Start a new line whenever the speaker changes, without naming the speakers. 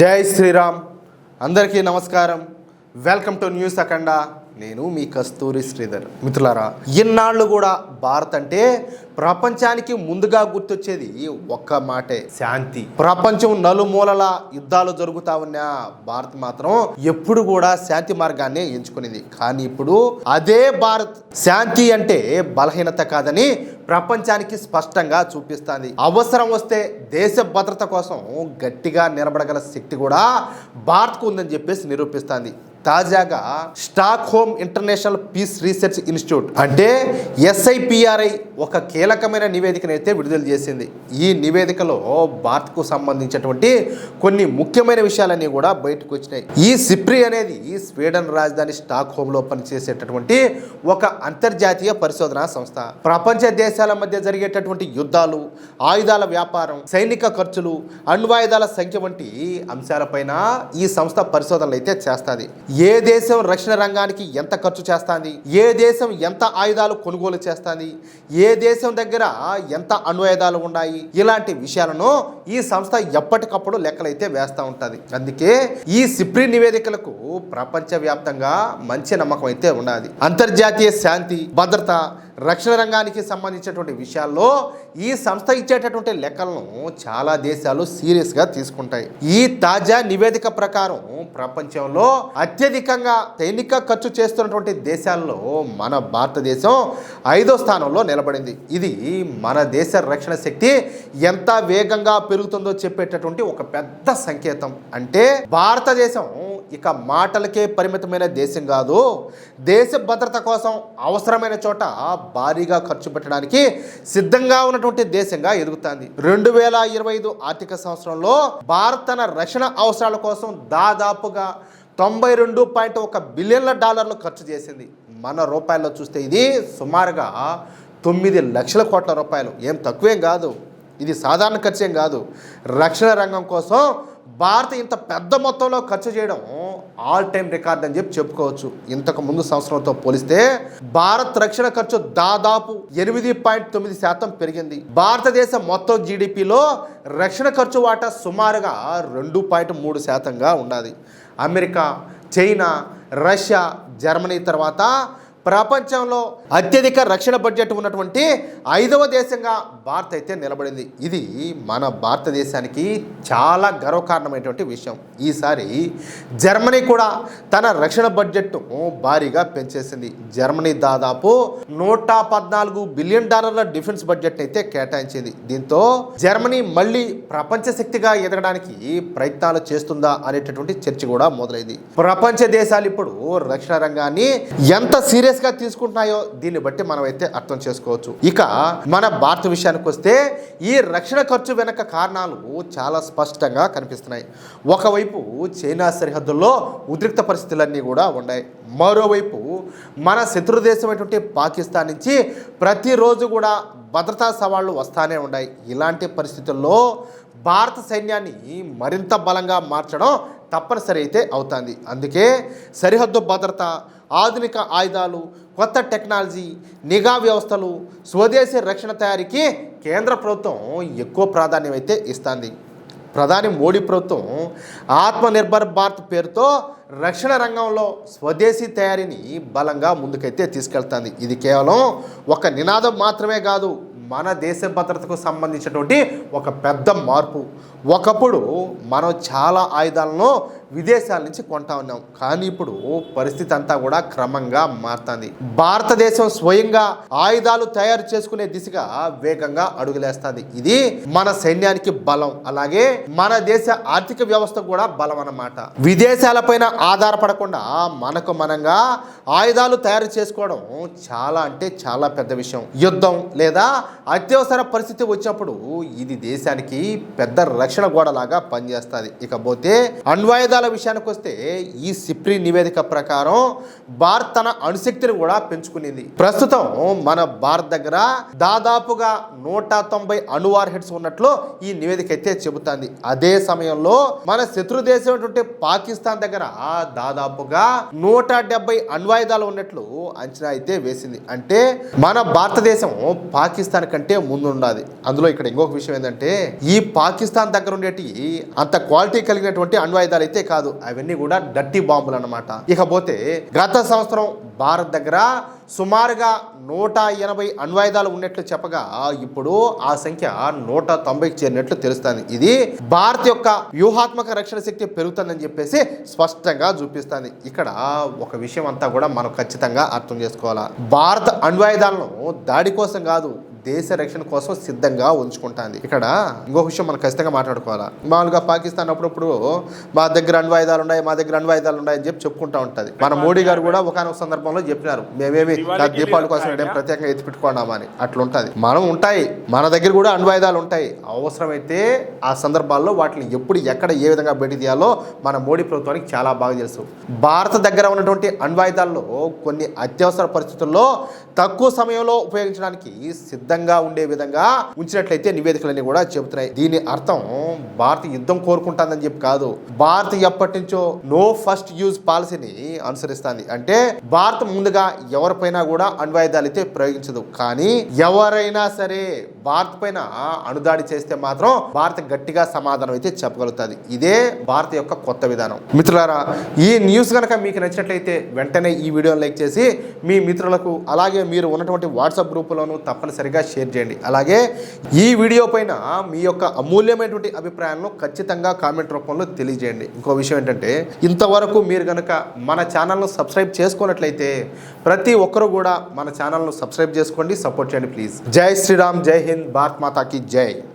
జై శ్రీరామ్. అందరికీ నమస్కారం. వెల్కమ్ టు న్యూస్ అఖండ. నేను మీ కస్తూరి శ్రీధర్. మిత్రులారా, ఇన్నాళ్ళు కూడా భారత్ అంటే ప్రపంచానికి ముందుగా గుర్తొచ్చేది ఒక్క మాటే, శాంతి. ప్రపంచం నలుమూలల యుద్ధాలు జరుగుతా ఉన్నా భారత్ మాత్రం ఎప్పుడు కూడా శాంతి మార్గాన్ని ఎంచుకునేది. కానీ ఇప్పుడు అదే భారత్ శాంతి అంటే బలహీనత కాదని ప్రపంచానికి స్పష్టంగా చూపిస్తుంది. అవసరం వస్తే దేశ భద్రత కోసం గట్టిగా నిలబడగల శక్తి కూడా భారత్కు ఉందని చెప్పేసి నిరూపిస్తుంది. తాజాగా Stockholm international peace research institute అంటే SIPRI ఒక కీలకమైన నివేదికనైతే విడుదల చేసింది. ఈ నివేదికలో భారత్కు సంబంధించినటువంటి కొన్ని ముఖ్యమైన విషయాలన్నీ కూడా బయటకు వచ్చినాయి. ఈ SIPRI అనేది స్వీడన్ రాజధాని స్టాక్ హోమ్లో పనిచేసేటటువంటి ఒక అంతర్జాతీయ పరిశోధనా సంస్థ. ప్రపంచ దేశాల మధ్య జరిగేటటువంటి యుద్ధాలు, ఆయుధాల వ్యాపారం, సైనిక ఖర్చులు, అణ్వాయుధాల సంఖ్య వంటి అంశాలపైన ఈ సంస్థ పరిశోధనలు అయితే చేస్తుంది. ఏ దేశం రక్షణ రంగానికి ఎంత ఖర్చు చేస్తుంది, ఏ దేశం ఎంత ఆయుధాలు కొనుగోలు చేస్తుంది, ఏ దేశం దగ్గర ఎంత అణ్వాయుధాలు ఉన్నాయి, ఇలాంటి విషయాలను ఈ సంస్థ ఎప్పటికప్పుడు లెక్కలైతే వేస్తూ ఉంటుంది. అందుకే ఈ SIPRI నివేదికలకు ప్రపంచవ్యాప్తంగా మంచి నమ్మకం అయితే ఉన్నది. అంతర్జాతీయ శాంతి, భద్రత, రక్షణ రంగానికి సంబంధించినటువంటి విషయాల్లో ఈ సంస్థ ఇచ్చేటటువంటి లెక్కలను చాలా దేశాలు సీరియస్గా తీసుకుంటాయి. ఈ తాజా నివేదిక ప్రకారం ప్రపంచంలో అత్యధికంగా సైనిక ఖర్చు చేస్తున్నటువంటి దేశాల్లో మన భారతదేశం 5వ స్థానంలో నిలబడింది. ఇది మన దేశ రక్షణ శక్తి ఎంత వేగంగా పెరుగుతుందో చెప్పేటటువంటి ఒక పెద్ద సంకేతం. అంటే భారతదేశం ఇక మాటలకే పరిమితమైన దేశం కాదు, దేశ భద్రత కోసం అవసరమైన చోట భారీగా ఖర్చు పెట్టడానికి సిద్ధంగా ఉన్నటువంటి దేశంగా ఎదుగుతుంది. 2025 ఆర్థిక సంవత్సరంలో భారత్ తన రక్షణ అవసరాల కోసం దాదాపుగా $92.1 బిలియన్ల ఖర్చు చేసింది. మన రూపాయల్లో చూస్తే ఇది సుమారుగా 9 లక్షల కోట్ల రూపాయలు. ఏం తక్కువేం కాదు, ఇది సాధారణ ఖర్చు ఏం కాదు. రక్షణ రంగం కోసం భారత్ ఇంత పెద్ద మొత్తంలో ఖర్చు చేయడం ఆల్ టైమ్ రికార్డ్ అని చెప్పుకోవచ్చు. ఇంతకు ముందు సంవత్సరంతో పోలిస్తే భారత్ రక్షణ ఖర్చు దాదాపు 8.9% పెరిగింది. భారతదేశం మొత్తం GDPలో రక్షణ ఖర్చు వాటా సుమారుగా 2.3%గా ఉన్నది. అమెరికా, చైనా, రష్యా, జర్మనీ తర్వాత ప్రపంచంలో అత్యధిక రక్షణ బడ్జెట్ ఉన్నటువంటి 5వ దేశంగా భారత్ అయితే నిలబడింది. ఇది మన భారతదేశానికి చాలా గర్వకారణమైనటువంటి విషయం. ఈసారి జర్మనీ కూడా తన రక్షణ బడ్జెట్ను భారీగా పెంచేసింది. జర్మనీ దాదాపు $114 బిలియన్ డిఫెన్స్ బడ్జెట్ అయితే కేటాయించింది. దీంతో జర్మనీ మళ్ళీ ప్రపంచ శక్తిగా ఎదగడానికి ప్రయత్నాలు చేస్తుందా అనేటటువంటి చర్చ కూడా మొదలైంది. ప్రపంచ దేశాలు ఇప్పుడు రక్షణ రంగాన్ని ఎంత సీరియస్ గా తీసుకుంటున్నాయో దీన్ని బట్టి మనం అయితే అర్థం చేసుకోవచ్చు. ఇక మన భారత విషయానికి వస్తే ఈ రక్షణ ఖర్చు వెనక కారణాలు చాలా స్పష్టంగా కనిపిస్తున్నాయి. ఒకవైపు చైనా సరిహద్దుల్లో ఉద్రిక్త పరిస్థితులన్నీ కూడా ఉన్నాయి. మరోవైపు మన శత్రు దేశమైనటువంటి పాకిస్తాన్ నుంచి ప్రతిరోజు కూడా భద్రతా సవాళ్లు వస్తానే ఉన్నాయి. ఇలాంటి పరిస్థితుల్లో భారత సైన్యాన్ని మరింత బలంగా మార్చడం తప్పనిసరి అయితే అవుతుంది. అందుకే సరిహద్దు భద్రత, ఆధునిక ఆయుధాలు, కొత్త టెక్నాలజీ, నిఘా వ్యవస్థలు, స్వదేశీ రక్షణ తయారీకి కేంద్ర ప్రభుత్వం ఎక్కువ ప్రాధాన్యం అయితే ఇస్తుంది. ప్రధాని మోడీ ప్రభుత్వం ఆత్మనిర్భర్ భారత్ పేరుతో రక్షణ రంగంలో స్వదేశీ తయారీని బలంగా ముందుకైతే తీసుకెళ్తుంది. ఇది కేవలం ఒక నినాదం మాత్రమే కాదు, మన దేశ భద్రతకు సంబంధించినటువంటి ఒక పెద్ద మార్పు. ఒకప్పుడు మనం చాలా ఆయుధాలను విదేశాల నుంచి కొంటా ఉన్నాం, కానీ ఇప్పుడు పరిస్థితి అంతా కూడా క్రమంగా మారుతుంది. భారతదేశం స్వయంగా ఆయుధాలు తయారు చేసుకునే దిశగా వేగంగా అడుగులేస్తుంది. ఇది మన సైన్యానికి బలం, అలాగే మన దేశ ఆర్థిక వ్యవస్థ కూడా బలం అన్నమాట. విదేశాలపైన ఆధారపడకుండా మనకు మనంగా ఆయుధాలు తయారు చేసుకోవడం చాలా అంటే చాలా పెద్ద విషయం. యుద్ధం లేదా అత్యవసర పరిస్థితి వచ్చినప్పుడు ఇది దేశానికి పెద్ద రక్షణ గోడలాగా పనిచేస్తుంది. ఇకపోతే అణ్వాయుధాల ఆయుధాల విషయానికి వస్తే ఈ సిప్రి నివేదిక ప్రకారం భారత్ తన అణుశక్తిని కూడా పెంచుకునింది. ప్రస్తుతం మన భారత్ దగ్గర దాదాపుగా 190 అణు వార్ హెడ్స్ ఉన్నట్లు ఈ నివేదిక అయితే చెబుతుంది. అదే సమయంలో మన శత్రు దేశం పాకిస్తాన్ దగ్గర దాదాపుగా 170 అణ్వాయుధాలు ఉన్నట్లు అంచనా అయితే వేసింది. అంటే మన భారతదేశం పాకిస్తాన్ కంటే ముందు ఉండాలి. అందులో ఇక్కడ ఇంకొక విషయం ఏంటంటే ఈ పాకిస్తాన్ దగ్గర ఉండేటి అంత క్వాలిటీ కలిగినటువంటి అణ్వాయుధాలు అయితే కాదు, అవన్నీ కూడా డర్టీ బాంబులు అన్నమాట. ఇకపోతే గత సంవత్సరం భారత్ దగ్గర సుమారుగా 180 అణ్వాయుధాలు ఉన్నట్లు చెప్పగా ఇప్పుడు ఆ సంఖ్య 190కి చేరినట్లు తెలుస్తుంది. ఇది భారత్ యొక్క వ్యూహాత్మక రక్షణ శక్తి పెరుగుతుందని చెప్పేసి స్పష్టంగా చూపిస్తుంది. ఇక్కడ ఒక విషయం అంతా కూడా మనం ఖచ్చితంగా అర్థం చేసుకోవాలా. భారత్ అణ్వాయుధాలను దాడి కోసం కాదు, దేశ రక్షణ కోసం సిద్ధంగా ఉంచుకుంటుంది. ఇక్కడ ఇంకొక విషయం మనం ఖచ్చితంగా మాట్లాడుకోవాలా. మామూలుగా పాకిస్తాన్ అప్పుడప్పుడు మా దగ్గర అణ్వాయుధాలు ఉన్నాయి, మా దగ్గర అణ్వాయుధాలు ఉన్నాయి అని చెప్పి చెప్పుకుంటా ఉంటుంది. మన మోడీ గారు కూడా ఒకనొక సందర్భంలో చెప్పినారు, మేమేమి దీపావళి కోసం ప్రత్యేకంగా ఎత్తి పెట్టుకున్నామని. అట్లుంటది. మనం ఉంటాయి, మన దగ్గర కూడా అణ్వాయుధాలు ఉంటాయి. అవసరమైతే ఆ సందర్భాల్లో వాటిని ఎప్పుడు ఎక్కడ ఏ విధంగా బయట తీయాలో మన మోడీ ప్రభుత్వానికి చాలా బాగా తెలుసు. భారత దగ్గర ఉన్నటువంటి అణ్వాయుధాల్లో కొన్ని అత్యవసర పరిస్థితుల్లో తక్కువ సమయంలో ఉపయోగించడానికి సిద్ధంగా ఉండే విధంగా ఉంచినట్లయితే నివేదికలన్నీ కూడా చెబుతున్నాయి. దీని అర్థం భారత్ యుద్ధం కోరుకుంటుందని చెప్పి కాదు, భారత్ ఎప్పటి నుంచో నో ఫస్ట్ యూజ్ పాలసీని అనుసరిస్తుంది. అంటే భారత్ ముందుగా ఎవరిపైనా కూడా అణ్వాయుధాలు అయితే ప్రయోగించదు. కానీ ఎవరైనా సరే భారత్ పైన అణుదాడి చేస్తే మాత్రం భారత్ గట్టిగా సమాధానం అయితే చెప్పగలుగుతుంది. ఇదే భారత్ యొక్క కొత్త విధానం. మిత్రులారా, ఈ న్యూస్ కనుక మీకు నచ్చినట్లయితే వెంటనే ఈ వీడియోని లైక్ చేసి మీ మిత్రులకు అలాగే మీరు ఉన్నటువంటి వాట్సాప్ గ్రూపులోనూ తప్పనిసరిగా షేర్ చేయండి. అలాగే ఈ వీడియో పైన మీ యొక్క అమూల్యమైనటువంటి అభిప్రాయాలను ఖచ్చితంగా కామెంట్ రూపంలో తెలియజేయండి. ఇంకో విషయం ఏంటంటే, ఇంతవరకు మీరు కనుక మన ఛానల్ను సబ్స్క్రైబ్ చేసుకున్నట్లయితే ప్రతి ఒక్కరూ కూడా మన ఛానల్ను సబ్స్క్రైబ్ చేసుకోండి, సపోర్ట్ చేయండి ప్లీజ్. జై శ్రీరామ్, జై హింద్, భారత్ మాతాకి జై.